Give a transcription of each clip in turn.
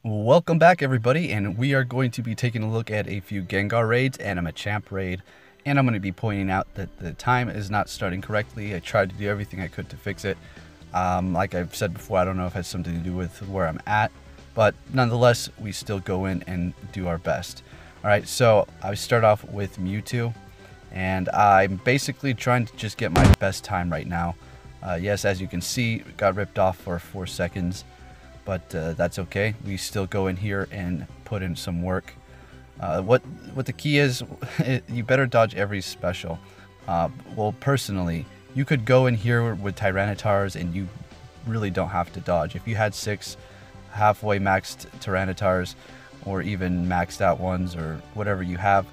Welcome back, everybody, and we are going to be taking a look at a few Gengar raids and a Machamp raid, and I'm going to be pointing out that the time is not starting correctly. I tried to do everything I could to fix it. Like I've said before, I don't know if it has something to do with where I'm at, but nonetheless, we still go in and do our best. Alright, so I start off with Mewtwo, and I'm basically trying to just get my best time right now. Yes, as you can see, got ripped off for 4 seconds. But that's okay. We still go in here and put in some work. What the key is, you better dodge every special. Well, personally, you could go in here with Tyrannitars and you really don't have to dodge. If you had 6 halfway maxed Tyrannitars or even maxed out ones or whatever you have,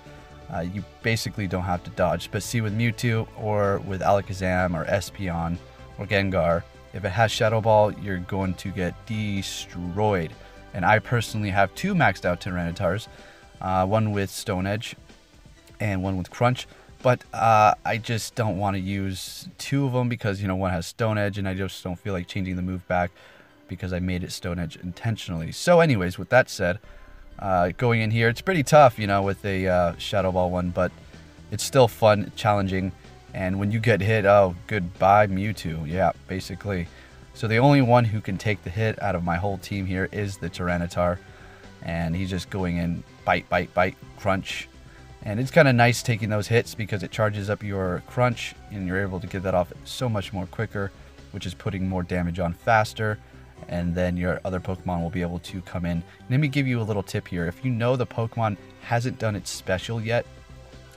you basically don't have to dodge. But see, with Mewtwo or with Alakazam or Espeon or Gengar, if it has Shadow Ball, you're going to get destroyed. And I personally have 2 maxed out Tyrannitars, one with Stone Edge and one with Crunch. But I just don't want to use 2 of them because, you know, one has Stone Edge and I just don't feel like changing the move back because I made it Stone Edge intentionally. So anyways, with that said, going in here, it's pretty tough, you know, with a Shadow Ball one, but it's still fun, challenging. And when you get hit, oh, goodbye Mewtwo. Yeah, basically. So the only one who can take the hit out of my whole team here is the Tyranitar. And he's just going in, bite, bite, bite, crunch. And it's kind of nice taking those hits because it charges up your crunch and you're able to get that off so much more quicker, which is putting more damage on faster. And then your other Pokemon will be able to come in. Let me give you a little tip here. If you know the Pokemon hasn't done its special yet,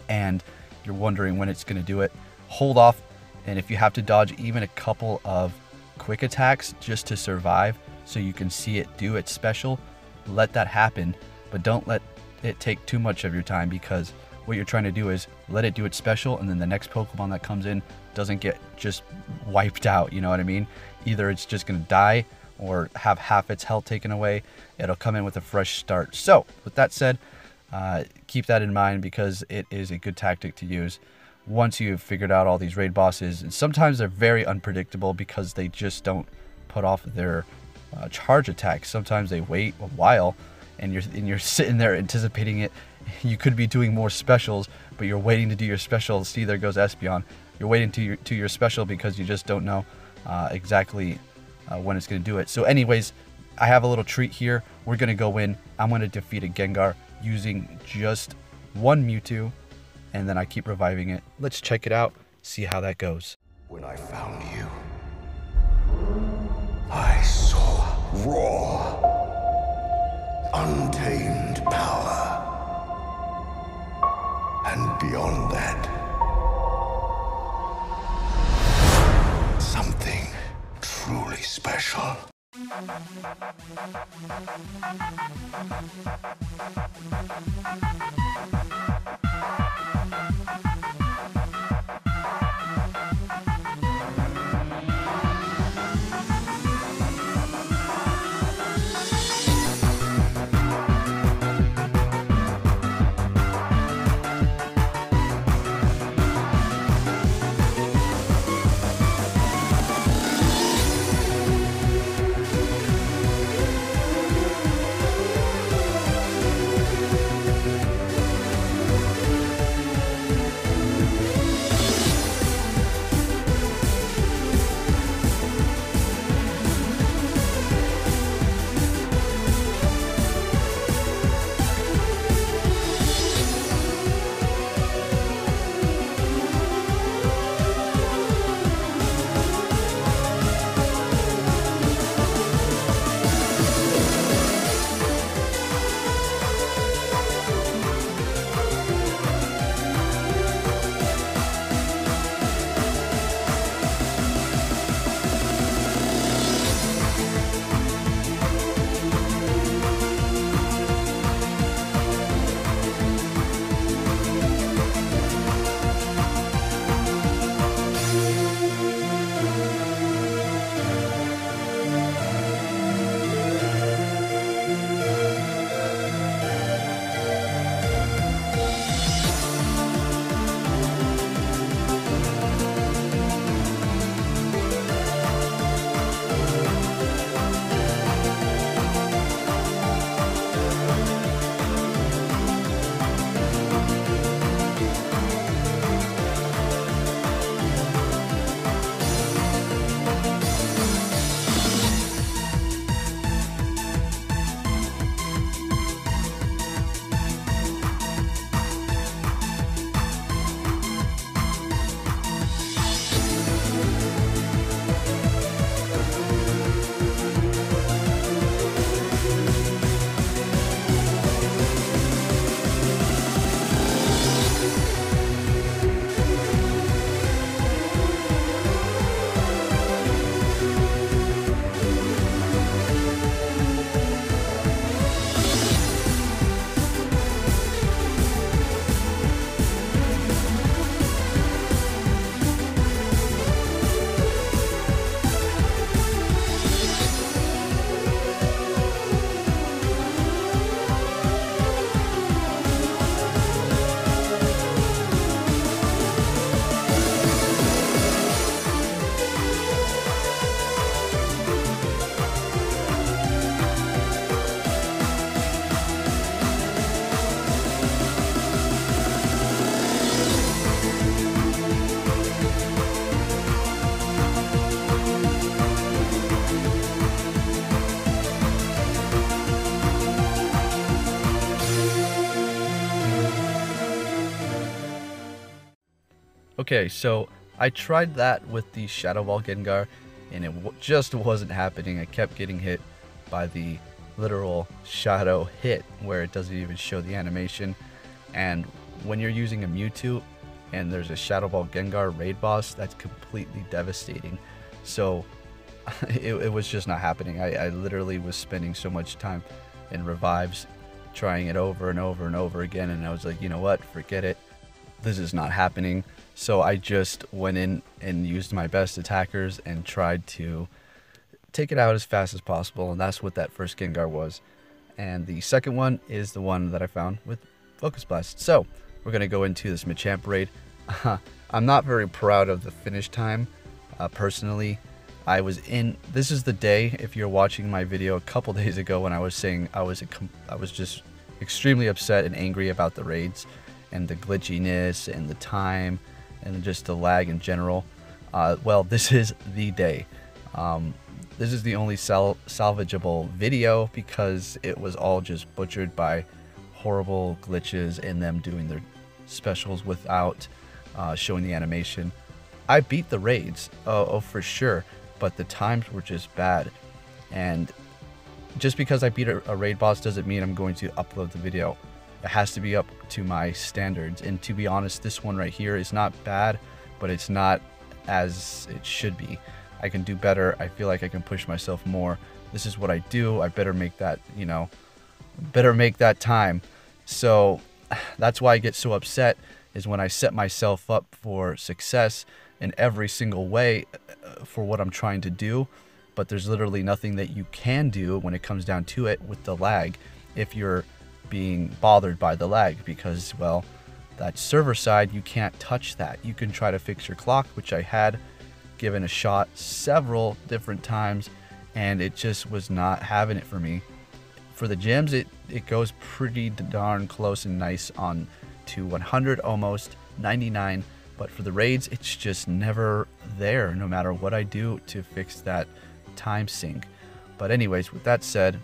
and you're wondering when it's going to do it, hold off. And if you have to dodge even a couple of quick attacks just to survive so you can see it do its special, let that happen. But don't let it take too much of your time, because what you're trying to do is let it do its special and then the next Pokemon that comes in doesn't get just wiped out, you know what I mean? Either it's just going to die or have half its health taken away. It'll come in with a fresh start. So with that said, keep that in mind because it is a good tactic to use once you've figured out all these raid bosses. And sometimes they're very unpredictable because they just don't put off their charge attacks. Sometimes they wait a while and you're sitting there anticipating it. You could be doing more specials, but you're waiting to do your special. See, there goes Espeon. You're waiting to your special because you just don't know exactly when it's going to do it. So anyways, I have a little treat here. We're going to go in. I'm going to defeat a Gengar using just 1 Mewtwo, and then I keep reviving it. Let's check it out, see how that goes. When I found you, I saw raw, untamed power. And beyond that, something truly special. Okay, so I tried that with the Shadow Ball Gengar, and it just wasn't happening. I kept getting hit by the literal shadow hit, where it doesn't even show the animation. And when you're using a Mewtwo and there's a Shadow Ball Gengar raid boss, that's completely devastating. So it was just not happening. I literally was spending so much time in revives, trying it over and over and over again, and I was like, you know what, forget it. This is not happening. So I just went in and used my best attackers and tried to take it out as fast as possible, and that's what that first Gengar was. And the second one is the one that I found with Focus Blast. So we're going to go into this Machamp raid. I'm not very proud of the finish time, personally. This is the day, if you're watching my video a couple days ago, when I was saying I was just extremely upset and angry about the raids and the glitchiness and the time and just the lag in general. Well, this is the day. This is the only salvageable video because it was all just butchered by horrible glitches and them doing their specials without showing the animation. I beat the raids, oh for sure, but the times were just bad. And just because I beat a raid boss doesn't mean I'm going to upload the video. It has to be up to my standards. And to be honest, this one right here is not bad, but it's not as it should be. I can do better. I feel like I can push myself more. This is what I do. I better make that, better make that time. So that's why I get so upset, is when I set myself up for success in every single way for what I'm trying to do, but there's literally nothing that you can do when it comes down to it with the lag if you're being bothered by the lag, because, well, that server side, you can't touch that. You can try to fix your clock, which I had given a shot several different times, and it just was not having it for me. For the gyms, it goes pretty darn close and nice on to 100, almost 99, but for the raids, it's just never there, no matter what I do to fix that time sync. But anyways, with that said,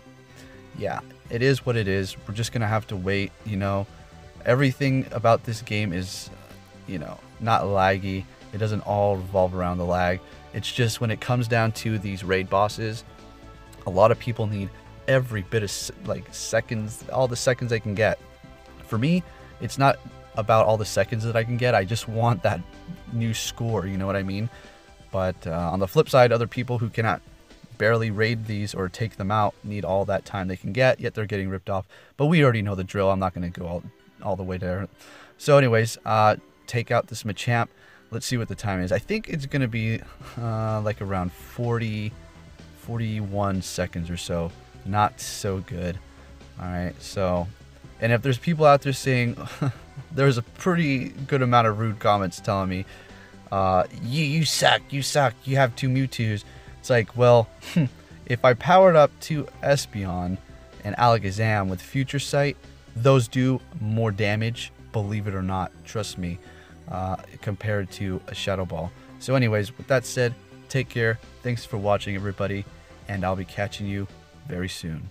yeah, it is what it is. We're just gonna have to wait. Everything about this game is, not laggy. It doesn't all revolve around the lag. It's just when it comes down to these raid bosses, a lot of people need every bit of seconds, all the seconds they can get. For me, it's not about all the seconds that I can get. I just want that new score, you know what I mean? But on the flip side, other people who cannot barely raid these or take them out need all that time they can get, yet they're getting ripped off. But we already know the drill. I'm not going to go all the way there. So anyways, take out this Machamp. Let's see what the time is. I think it's going to be like around 41 seconds or so. Not so good. All right, so, and if there's people out there saying, there's a pretty good amount of rude comments telling me, you suck, you have 2 Mewtwo's. It's like, well, if I powered up 2 Espeon and Alakazam with Future Sight, those do more damage, believe it or not, trust me, compared to a Shadow Ball. So anyways, with that said, take care, thanks for watching everybody, and I'll be catching you very soon.